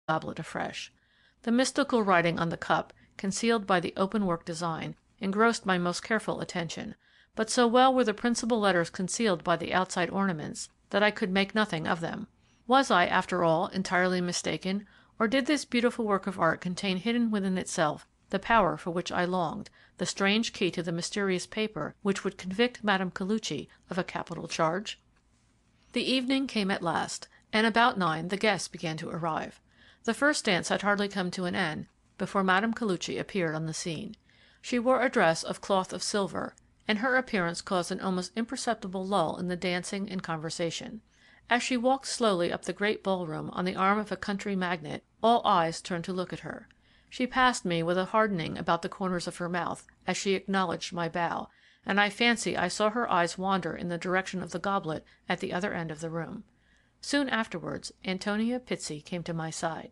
goblet afresh. The mystical writing on the cup, concealed by the open-work design, engrossed my most careful attention, but so well were the principal letters concealed by the outside ornaments that I could make nothing of them. Was I, after all, entirely mistaken, or did this beautiful work of art contain hidden within itself the power for which I longed, the strange key to the mysterious paper which would convict Madame Koluchy of a capital charge? The evening came at last, and about 9 the guests began to arrive. The first dance had hardly come to an end before Madame Koluchy appeared on the scene. She wore a dress of cloth of silver, and her appearance caused an almost imperceptible lull in the dancing and conversation. As she walked slowly up the great ballroom on the arm of a country magnate, all eyes turned to look at her. She passed me with a hardening about the corners of her mouth as she acknowledged my bow, and I fancy I saw her eyes wander in the direction of the goblet at the other end of the room. Soon afterwards Antonia Pitsey came to my side.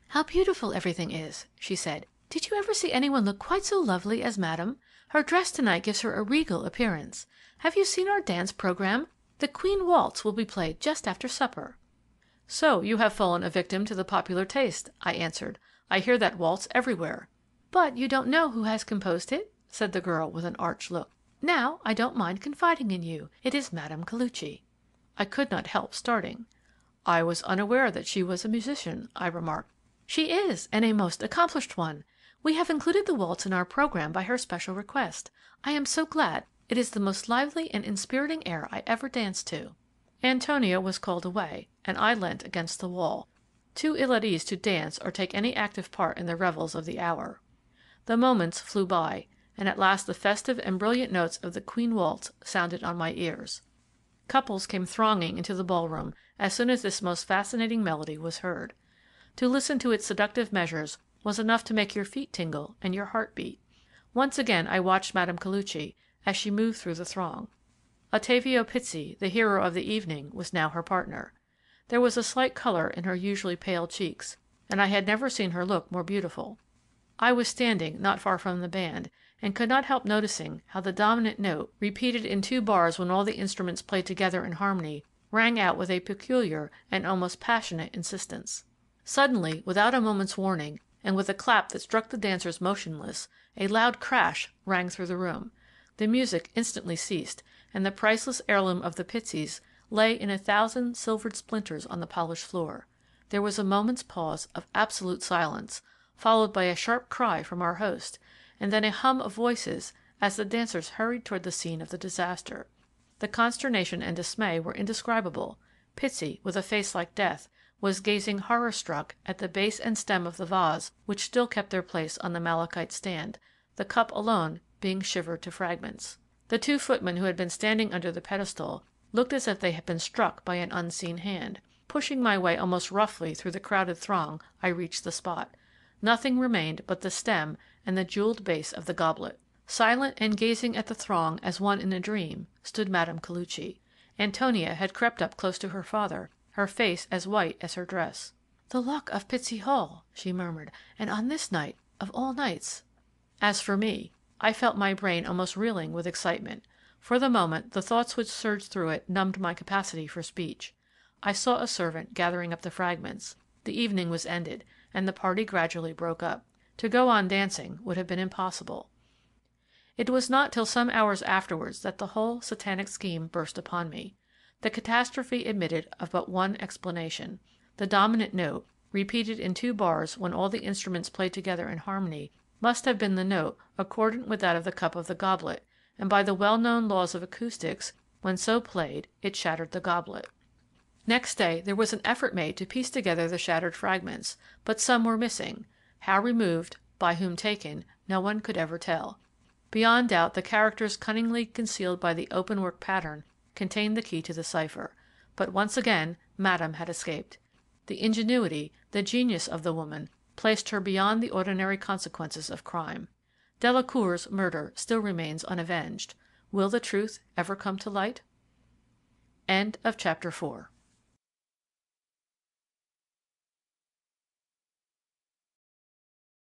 "How beautiful everything is," she said. "Did you ever see anyone look quite so lovely as Madame? Her dress tonight gives her a regal appearance. Have you seen our dance programme? The Queen Waltz will be played just after supper." "So you have fallen a victim to the popular taste," I answered. "I hear that waltz everywhere." "But you don't know who has composed it?" said the girl with an arch look. "Now, I don't mind confiding in you. It is Madame Koluchy." I could not help starting. "I was unaware that she was a musician," I remarked. "She is, and a most accomplished one. We have included the waltz in our programme by her special request. I am so glad. It is the most lively and inspiriting air I ever danced to." Antonia was called away, and I leant against the wall, too ill at ease to dance or take any active part in the revels of the hour. The moments flew by, and at last the festive and brilliant notes of the Queen Waltz sounded on my ears. Couples came thronging into the ballroom as soon as this most fascinating melody was heard. To listen to its seductive measures was enough to make your feet tingle and your heart beat. Once again I watched Madame Koluchy as she moved through the throng. Ottavio Pitsey, the hero of the evening, was now her partner. There was a slight colour in her usually pale cheeks, and I had never seen her look more beautiful. I was standing not far from the band, and could not help noticing how the dominant note, repeated in 2 bars when all the instruments played together in harmony, rang out with a peculiar and almost passionate insistence. Suddenly, without a moment's warning, and with a clap that struck the dancers motionless, a loud crash rang through the room. The music instantly ceased, and the priceless heirloom of the Pitseys lay in 1,000 silvered splinters on the polished floor. There was a moment's pause of absolute silence, followed by a sharp cry from our host, and then a hum of voices as the dancers hurried toward the scene of the disaster. The consternation and dismay were indescribable. Pitsey, with a face like death, was gazing horror-struck at the base and stem of the vase which still kept their place on the malachite stand, the cup alone being shivered to fragments. The 2 footmen who had been standing under the pedestal looked as if they had been struck by an unseen hand. Pushing my way almost roughly through the crowded throng, I reached the spot. Nothing remained but the stem and the jewelled base of the goblet. Silent and gazing at the throng as one in a dream stood Madame Koluchy. Antonia had crept up close to her father, her face as white as her dress. "The luck of Pitsey Hall," she murmured, "and on this night of all nights." As for me, I felt my brain almost reeling with excitement. For the moment the thoughts which surged through it numbed my capacity for speech. I saw a servant gathering up the fragments. The evening was ended, and the party gradually broke up. To go on dancing would have been impossible. It was not till some hours afterwards that the whole satanic scheme burst upon me. The catastrophe admitted of but one explanation. The dominant note, repeated in 2 bars when all the instruments played together in harmony, must have been the note accordant with that of the cup of the goblet, and by the well-known laws of acoustics, when so played, it shattered the goblet. Next day there was an effort made to piece together the shattered fragments, but some were missing. How removed, by whom taken, no one could ever tell. Beyond doubt the characters cunningly concealed by the open-work pattern contained the key to the cipher. But once again Madame had escaped. The ingenuity, the genius of the woman placed her beyond the ordinary consequences of crime. Delacour's murder still remains unavenged. Will the truth ever come to light? End of chapter 4.